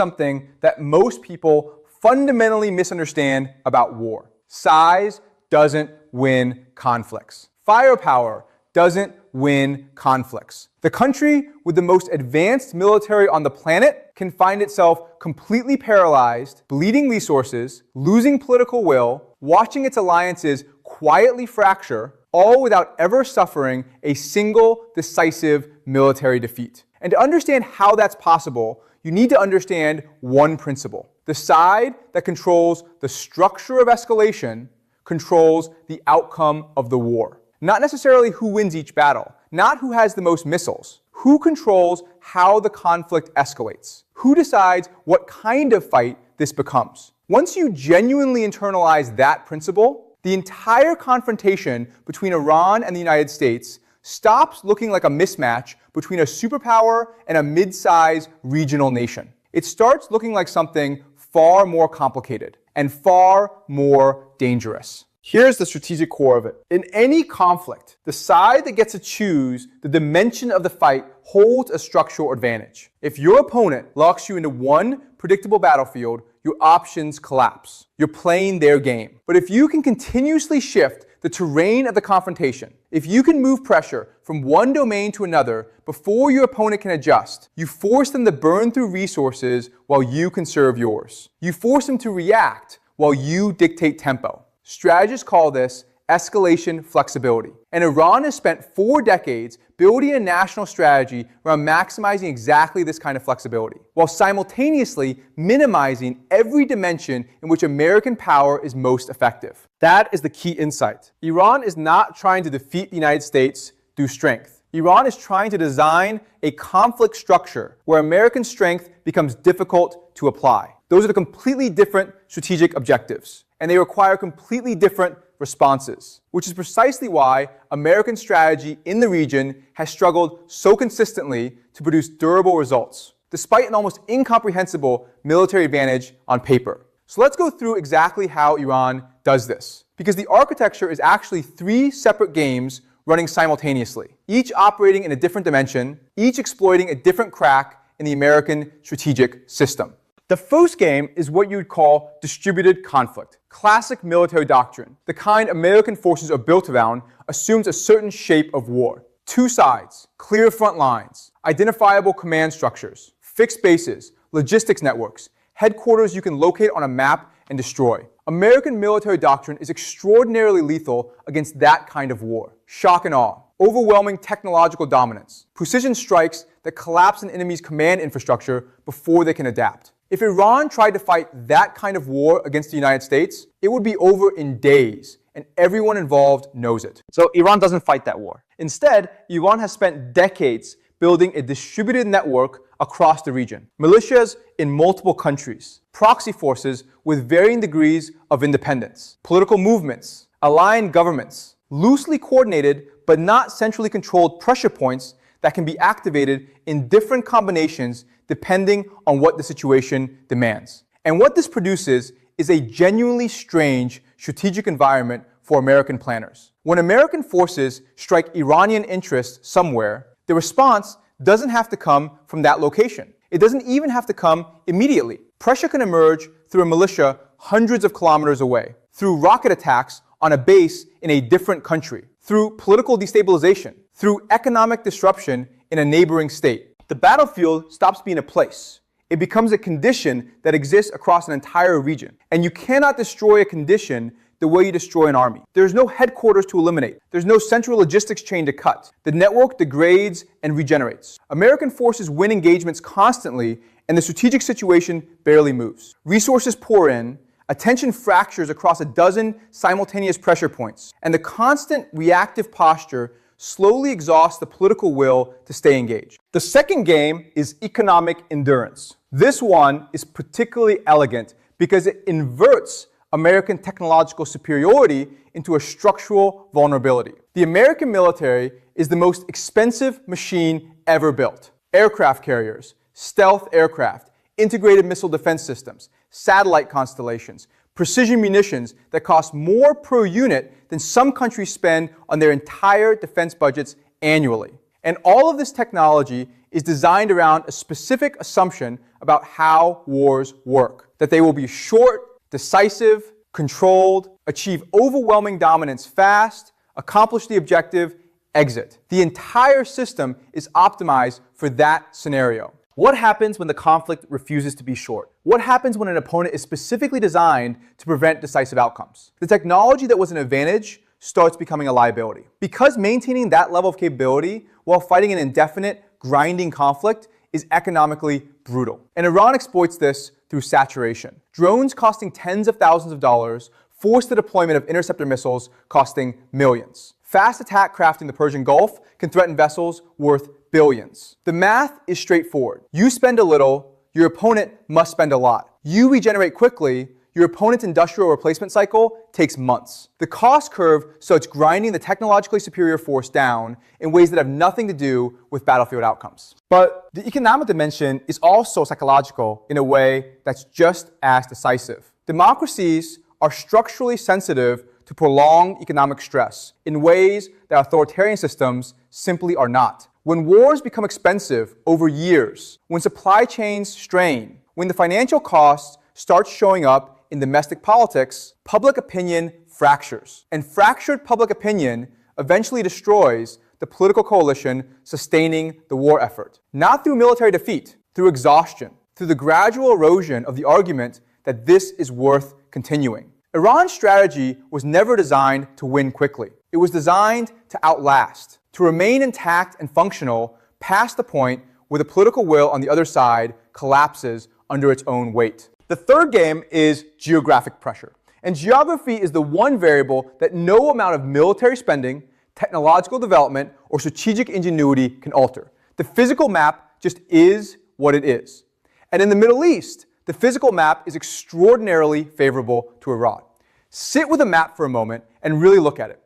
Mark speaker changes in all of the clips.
Speaker 1: something that most people fundamentally misunderstand about war. Size doesn't win conflicts. Firepower doesn't win conflicts. The country with the most advanced military on the planet can find itself completely paralyzed, bleeding resources, losing political will, watching its alliances quietly fracture, all without ever suffering a single decisive military defeat. And to understand how that's possible, you need to understand one principle. The side that controls the structure of escalation controls the outcome of the war. Not necessarily who wins each battle, not who has the most missiles. Who controls how the conflict escalates? Who decides what kind of fight this becomes? Once you genuinely internalize that principle, the entire confrontation between Iran and the United States stops looking like a mismatch between a superpower and a mid-sized regional nation. It starts looking like something far more complicated and far more dangerous. Here's the strategic core of it. In any conflict, the side that gets to choose the dimension of the fight holds a structural advantage. If your opponent locks you into one predictable battlefield, your options collapse. You're playing their game. But if you can continuously shift the terrain of the confrontation, if you can move pressure from one domain to another before your opponent can adjust, you force them to burn through resources while you conserve yours. You force them to react while you dictate tempo. Strategists call this escalation flexibility. And Iran has spent 4 decades building a national strategy around maximizing exactly this kind of flexibility, while simultaneously minimizing every dimension in which American power is most effective. That is the key insight. Iran is not trying to defeat the United States through strength. Iran is trying to design a conflict structure where American strength becomes difficult to apply. Those are the completely different strategic objectives, and they require completely different responses, which is precisely why American strategy in the region has struggled so consistently to produce durable results, despite an almost incomprehensible military advantage on paper. So let's go through exactly how Iran does this, because the architecture is actually 3 separate games running simultaneously, each operating in a different dimension, each exploiting a different crack in the American strategic system. The first game is what you would call distributed conflict. Classic military doctrine, the kind American forces are built around, assumes a certain shape of war. 2 sides, clear front lines, identifiable command structures, fixed bases, logistics networks, headquarters you can locate on a map and destroy. American military doctrine is extraordinarily lethal against that kind of war. Shock and awe, overwhelming technological dominance, precision strikes that collapse an enemy's command infrastructure before they can adapt. If Iran tried to fight that kind of war against the United States, it would be over in days, and everyone involved knows it. So Iran doesn't fight that war. Instead, Iran has spent decades building a distributed network across the region. Militias in multiple countries, proxy forces with varying degrees of independence, political movements, aligned governments, loosely coordinated but not centrally controlled pressure points that can be activated in different combinations depending on what the situation demands. And what this produces is a genuinely strange strategic environment for American planners. When American forces strike Iranian interests somewhere, the response doesn't have to come from that location. It doesn't even have to come immediately. Pressure can emerge through a militia hundreds of kilometers away, through rocket attacks on a base in a different country, through political destabilization, through economic disruption in a neighboring state. The battlefield stops being a place. It becomes a condition that exists across an entire region. And you cannot destroy a condition the way you destroy an army. There's no headquarters to eliminate. There's no central logistics chain to cut. The network degrades and regenerates. American forces win engagements constantly, and the strategic situation barely moves. Resources pour in, attention fractures across a dozen simultaneous pressure points, and the constant reactive posture slowly exhausts the political will to stay engaged. The second game is economic endurance. This one is particularly elegant because it inverts American technological superiority into a structural vulnerability. The American military is the most expensive machine ever built. Aircraft carriers, stealth aircraft, integrated missile defense systems, satellite constellations, precision munitions that cost more per unit than some countries spend on their entire defense budgets annually. And all of this technology is designed around a specific assumption about how wars work. That they will be short, decisive, controlled, achieve overwhelming dominance fast, accomplish the objective, exit. The entire system is optimized for that scenario.
Speaker 2: What happens when the conflict refuses to be short? What happens when an opponent is specifically designed to prevent decisive outcomes? The technology that was an advantage starts becoming a liability. Because maintaining that level of capability while fighting an indefinite, grinding conflict is economically brutal. And Iran exploits this through saturation. Drones costing tens of thousands of dollars force the deployment of interceptor missiles costing millions. Fast attack craft in the Persian Gulf can threaten vessels worth billions. The math is straightforward. You spend a little, your opponent must spend a lot. You regenerate quickly, your opponent's industrial replacement cycle takes months. The cost curve starts grinding the technologically superior force down in ways that have nothing to do with battlefield outcomes. But the economic dimension is also psychological in a way that's just as decisive. Democracies are structurally sensitive to prolonged economic stress in ways that authoritarian systems simply are not. When wars become expensive over years, when supply chains strain, when the financial costs start showing up in domestic politics, public opinion fractures. And fractured public opinion eventually destroys the political coalition sustaining the war effort. Not through military defeat, through exhaustion, through the gradual erosion of the argument that this is worth continuing. Iran's strategy was never designed to win quickly. It was designed to outlast, to remain intact and functional past the point where the political will on the other side collapses under its own weight. The third game is geographic pressure. And geography is the one variable that no amount of military spending, technological development, or strategic ingenuity can alter. The physical map just is what it is. And in the Middle East, the physical map is extraordinarily favorable to Iran. Sit with a map for a moment and really look at it.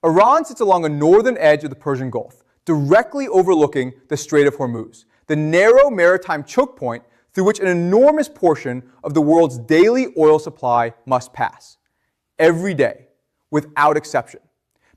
Speaker 2: Iran sits along a northern edge of the Persian Gulf, directly overlooking the Strait of Hormuz, the narrow maritime choke point through which an enormous portion of the world's daily oil supply must pass. Every day, without exception.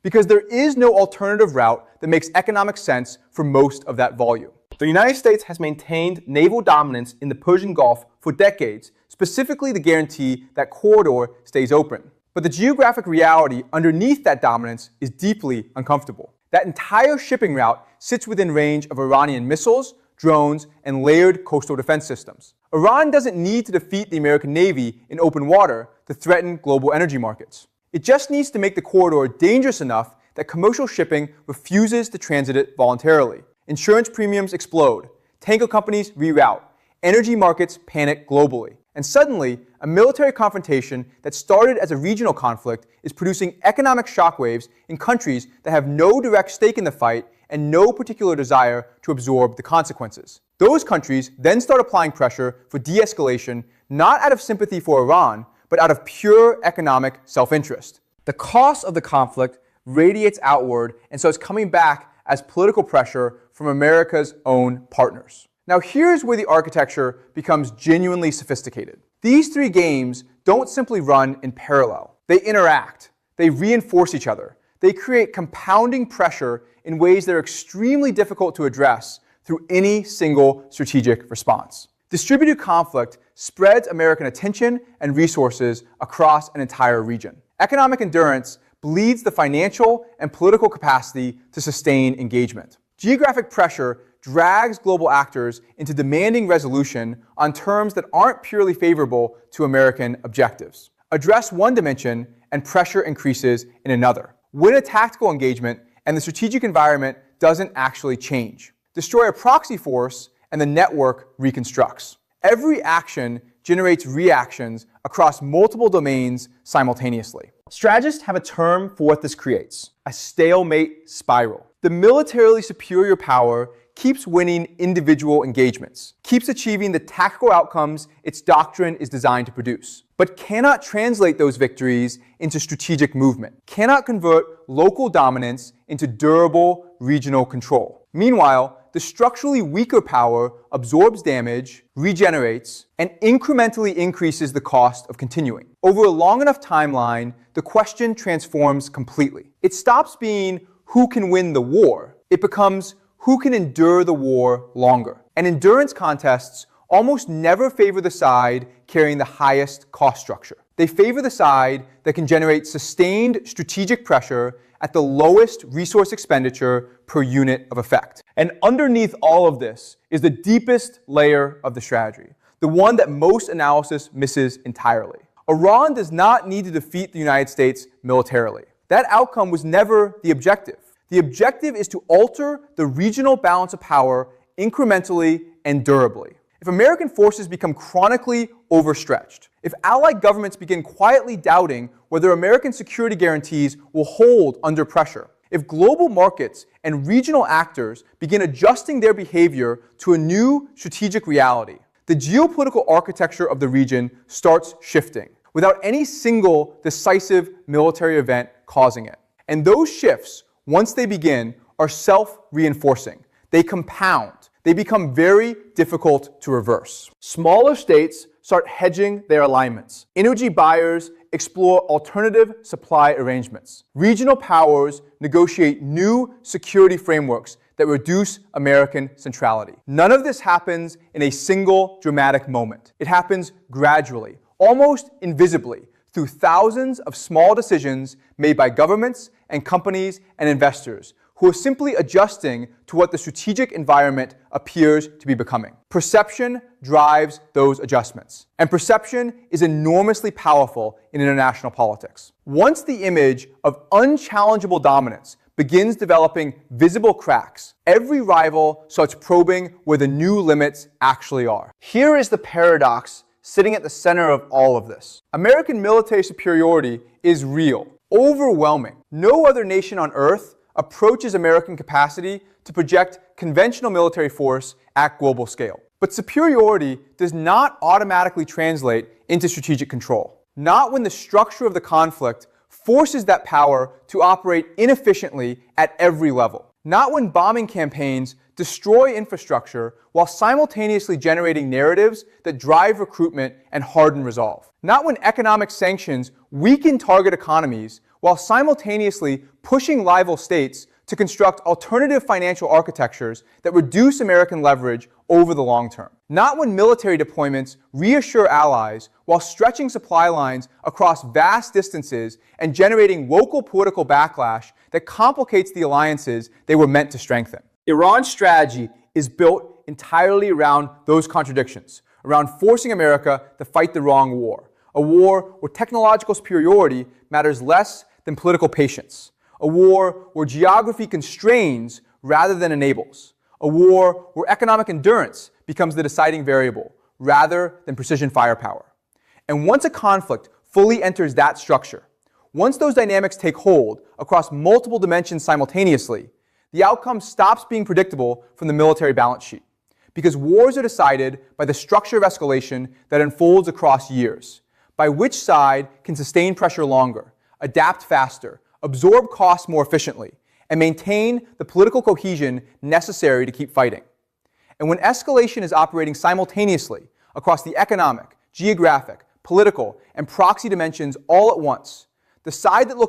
Speaker 2: Because there is no alternative route that makes economic sense for most of that volume. The United States has maintained naval dominance in the Persian Gulf for decades, specifically to guarantee that corridor stays open. But the geographic reality underneath that dominance is deeply uncomfortable. That entire shipping route sits within range of Iranian missiles, drones, and layered coastal defense systems. Iran doesn't need to defeat the American Navy in open water to threaten global energy markets. It just needs to make the corridor dangerous enough that commercial shipping refuses to transit it voluntarily. Insurance premiums explode, tanker companies reroute, energy markets panic globally. And suddenly, a military confrontation that started as a regional conflict is producing economic shockwaves in countries that have no direct stake in the fight and no particular desire to absorb the consequences. Those countries then start applying pressure for de-escalation, not out of sympathy for Iran, but out of pure economic self-interest. The cost of the conflict radiates outward and so it's coming back as political pressure from America's own partners. Now here's where the architecture becomes genuinely sophisticated. These three games don't simply run in parallel. They interact. They reinforce each other. They create compounding pressure in ways that are extremely difficult to address through any single strategic response. Distributed conflict spreads American attention and resources across an entire region. Economic endurance bleeds the financial and political capacity to sustain engagement. Geographic pressure drags global actors into demanding resolution on terms that aren't purely favorable to American objectives. Address one dimension and pressure increases in another. Win a tactical engagement and the strategic environment doesn't actually change. Destroy a proxy force and the network reconstructs. Every action generates reactions across multiple domains simultaneously. Strategists have a term for what this creates: a stalemate spiral. The militarily superior power keeps winning individual engagements, keeps achieving the tactical outcomes its doctrine is designed to produce, but cannot translate those victories into strategic movement, cannot convert local dominance into durable regional control. Meanwhile, the structurally weaker power absorbs damage, regenerates, and incrementally increases the cost of continuing. Over a long enough timeline, the question transforms completely. It stops being who can win the war. It becomes who can endure the war longer. And endurance contests almost never favor the side carrying the highest cost structure. They favor the side that can generate sustained strategic pressure at the lowest resource expenditure per unit of effect. And underneath all of this is the deepest layer of the strategy, the one that most analysis misses entirely. Iran does not need to defeat the United States militarily. That outcome was never the objective. The objective is to alter the regional balance of power incrementally and durably. If American forces become chronically overstretched, if allied governments begin quietly doubting whether American security guarantees will hold under pressure, if global markets and regional actors begin adjusting their behavior to a new strategic reality, the geopolitical architecture of the region starts shifting without any single decisive military event causing it. And those shifts, once they begin, are self-reinforcing. They compound. They become very difficult to reverse. Smaller states start hedging their alignments. Energy buyers explore alternative supply arrangements. Regional powers negotiate new security frameworks that reduce American centrality. None of this happens in a single dramatic moment. It happens gradually, almost invisibly, through thousands of small decisions made by governments and companies and investors who are simply adjusting to what the strategic environment appears to be becoming. Perception drives those adjustments, and perception is enormously powerful in international politics. Once the image of unchallengeable dominance begins developing visible cracks, every rival starts probing where the new limits actually are. Here is the paradox sitting at the center of all of this. American military superiority is real, overwhelming. No other nation on earth approaches American capacity to project conventional military force at global scale. But superiority does not automatically translate into strategic control. Not when the structure of the conflict forces that power to operate inefficiently at every level. Not when bombing campaigns destroy infrastructure while simultaneously generating narratives that drive recruitment and harden resolve. Not when economic sanctions weaken target economies while simultaneously pushing rival states to construct alternative financial architectures that reduce American leverage over the long term. Not when military deployments reassure allies while stretching supply lines across vast distances and generating local political backlash that complicates the alliances they were meant to strengthen. Iran's strategy is built entirely around those contradictions, around forcing America to fight the wrong war, a war where technological superiority matters less than political patience, a war where geography constrains rather than enables, a war where economic endurance becomes the deciding variable rather than precision firepower. And once a conflict fully enters that structure, once those dynamics take hold across multiple dimensions simultaneously, the outcome stops being predictable from the military balance sheet. Because wars are decided by the structure of escalation that unfolds across years, by which side can sustain pressure longer, adapt faster, absorb costs more efficiently, and maintain the political cohesion necessary to keep fighting. And when escalation is operating simultaneously across the economic, geographic, political, and proxy dimensions all at once, the side that looks